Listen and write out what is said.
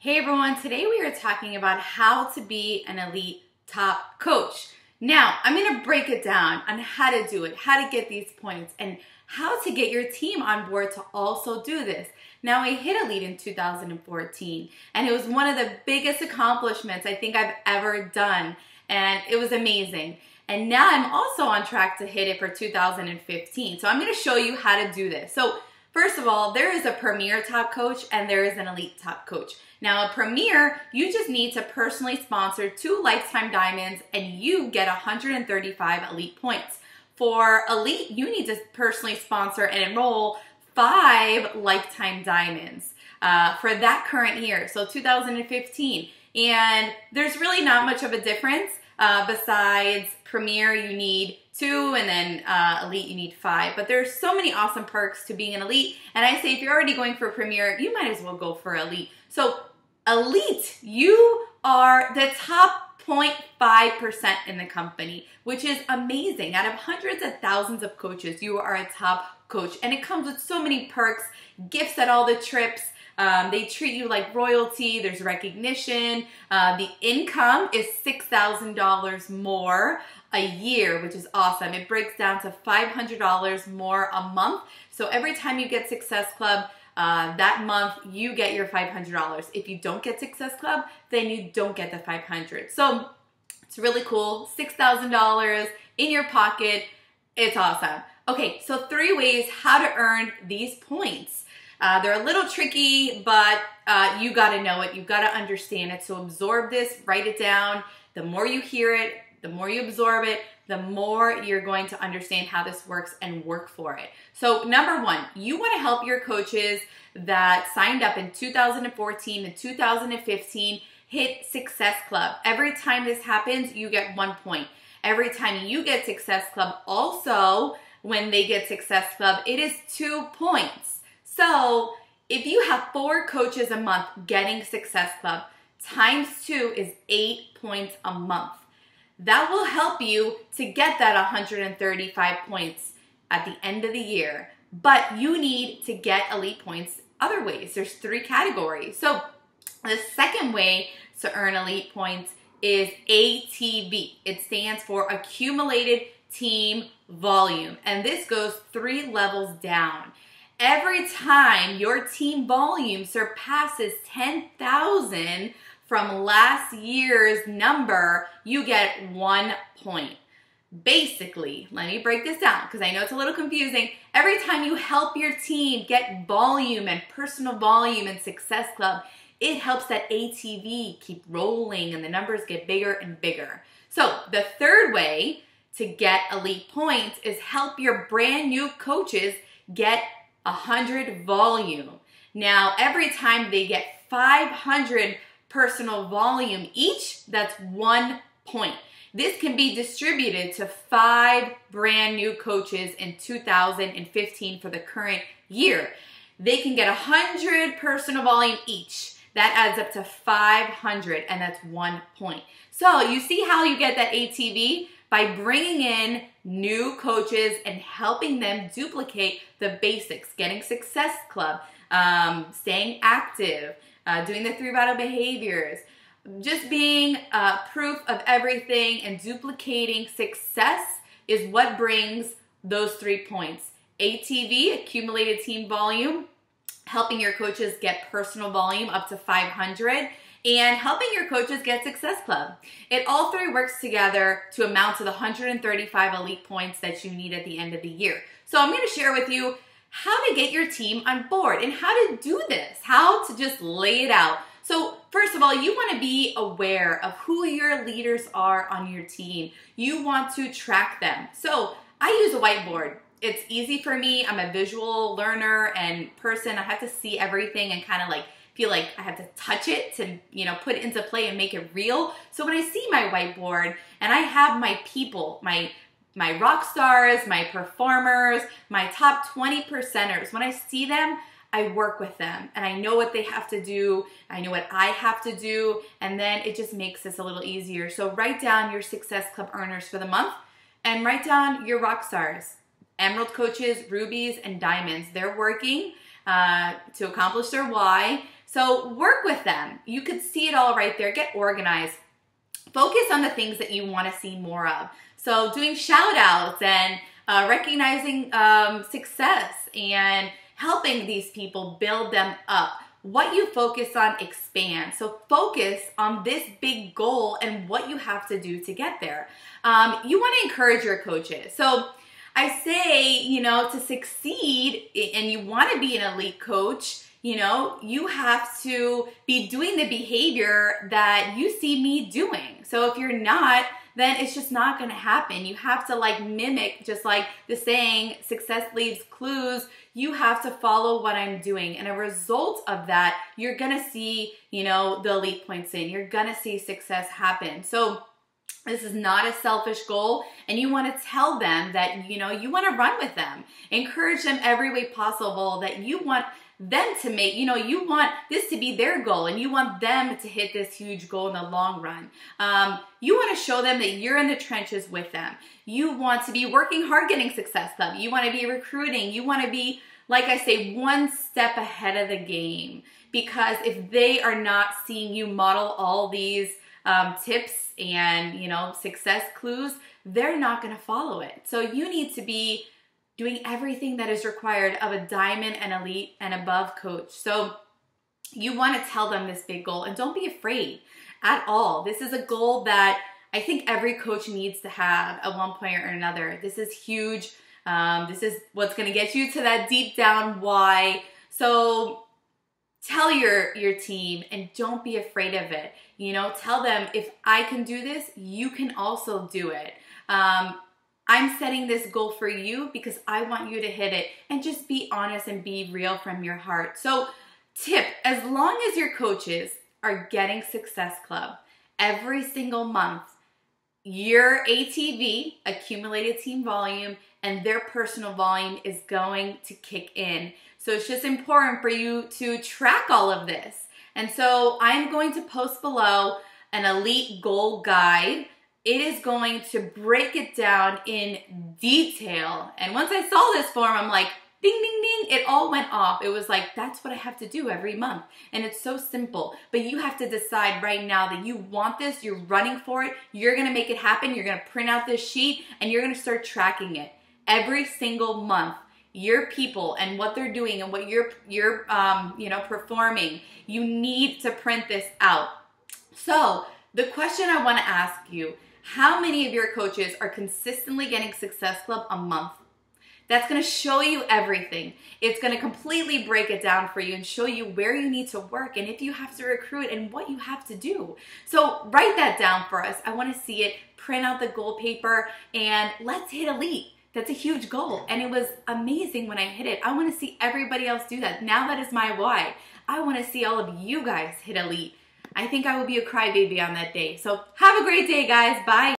Hey everyone, today we are talking about how to be an elite top coach. Now, I'm going to break it down on how to do it, how to get these points, and how to get your team on board to also do this. Now, I hit elite in 2014, and it was one of the biggest accomplishments I think I've ever done, and it was amazing. And now I'm also on track to hit it for 2015. So I'm going to show you how to do this. So first of all, there is a premier top coach and there is an elite top coach. Now a premier, you just need to personally sponsor 2 lifetime diamonds and you get 135 elite points. For elite, you need to personally sponsor and enroll 5 lifetime diamonds for that current year, so 2015. And there's really not much of a difference. Besides Premier, you need 2, and then Elite, you need 5. But there's so many awesome perks to being an Elite. And I say if you're already going for Premier, you might as well go for Elite. So Elite, you are the top 0.5% in the company, which is amazing. Out of hundreds of thousands of coaches, you are a top coach. And it comes with so many perks, gifts at all the trips. They treat you like royalty. There's recognition. The income is $6,000 more a year, which is awesome. It breaks down to $500 more a month. So every time you get Success Club, that month you get your $500. If you don't get Success Club, then you don't get the $500. So it's really cool. $6,000 in your pocket. It's awesome. Okay, so 3 ways how to earn these points. They're a little tricky, but you gotta know it. You've gotta understand it. So absorb this, write it down. The more you hear it, the more you absorb it, the more you're going to understand how this works and work for it. So number 1, you wanna help your coaches that signed up in 2014 and 2015 hit Success Club. Every time this happens, you get 1 point. Every time you get Success Club, also when they get Success Club, it is 2 points. So if you have 4 coaches a month getting Success Club, times 2 is 8 points a month. That will help you to get that 135 points at the end of the year. But you need to get elite points other ways. There's 3 categories. So the second way to earn elite points is ATV. It stands for Accumulated Team Volume. And this goes 3 levels down. Every time your team volume surpasses 10,000 from last year's number, you get 1 point. Basically, let me break this down because I know it's a little confusing. Every time you help your team get volume and personal volume in Success Club, it helps that ATV keep rolling and the numbers get bigger and bigger. So the third way to get elite points is help your brand new coaches get 100 volume. Now, every time they get 500 personal volume each, that's 1 point. This can be distributed to 5 brand new coaches in 2015 for the current year. They can get 100 personal volume each. That adds up to 500, and that's 1 point. So you see how you get that ATV? By bringing in new coaches and helping them duplicate the basics, getting Success Club, staying active, doing the 3 vital behaviors, just being proof of everything and duplicating success is what brings those 3 points. ATV, Accumulated Team Volume, helping your coaches get personal volume up to 500, and helping your coaches get Success Club. It all 3 works together to amount to the 135 elite points that you need at the end of the year. So I'm going to share with you how to get your team on board and how to do this, how to just lay it out. So first of all, you want to be aware of who your leaders are on your team. You want to track them. So I use a whiteboard. It's easy for me. I'm a visual learner and person. I have to see everything and kind of like feel like I have to touch it to, put it into play and make it real. So when I see my whiteboard and I have my people, my rock stars, my performers, my top 20%ers, when I see them, I work with them and I know what they have to do. I know what I have to do. And then it just makes this a little easier. So write down your Success Club earners for the month and write down your rock stars, emerald coaches, rubies, and diamonds. They're working to accomplish their why. So work with them. You could see it all right there. Get organized. Focus on the things that you want to see more of. So doing shout outs and recognizing success and helping these people, build them up. What you focus on expands. So focus on this big goal and what you have to do to get there. You want to encourage your coaches. So I say, you know, to succeed and you want to be an elite coach, you know, you have to be doing the behavior that you see me doing. So if you're not, then it's just not going to happen. You have to like mimic, just like the saying, success leaves clues. You have to follow what I'm doing. And a result of that, you're going to see, you know, the elite points in. You're going to see success happen. So this is not a selfish goal, and you want to tell them that, you know, you want to run with them. Encourage them every way possible, that you want them to make, you know, you want this to be their goal, and you want them to hit this huge goal in the long run. You want to show them that you're in the trenches with them. You want to be working hard getting Success Club. You want to be recruiting. You want to be, like I say, one step ahead of the game, because if they are not seeing you model all these tips and, you know, success clues, they're not going to follow it. So you need to be doing everything that is required of a diamond and elite and above coach. So you want to tell them this big goal, and don't be afraid at all. This is a goal that I think every coach needs to have at one point or another. This is huge. This is what's going to get you to that deep down why. So tell your team, and don't be afraid of it. You know, tell them, if I can do this, you can also do it. I'm setting this goal for you because I want you to hit it, and just be honest and be real from your heart. So tip, as long as your coaches are getting Success Club every single month, your ATV, accumulated team volume, and their personal volume is going to kick in. So it's just important for you to track all of this. And so I'm going to post below an elite goal guide. It is going to break it down in detail. And once I saw this form, I'm like, ding, ding, ding, it all went off. It was like, that's what I have to do every month. And it's so simple. But you have to decide right now that you want this, you're running for it, you're gonna make it happen, you're gonna print out this sheet, and you're gonna start tracking it. Every single month, your people and what they're doing and what you're you know, performing, you need to print this out. So the question I wanna ask you, how many of your coaches are consistently getting Success Club a month? That's going to show you everything. It's going to completely break it down for you and show you where you need to work and if you have to recruit and what you have to do. So write that down for us. I want to see it. Print out the goal paper and let's hit elite. That's a huge goal. And it was amazing when I hit it. I want to see everybody else do that. Now that is my why. I want to see all of you guys hit elite. I think I will be a crybaby on that day. So have a great day, guys. Bye.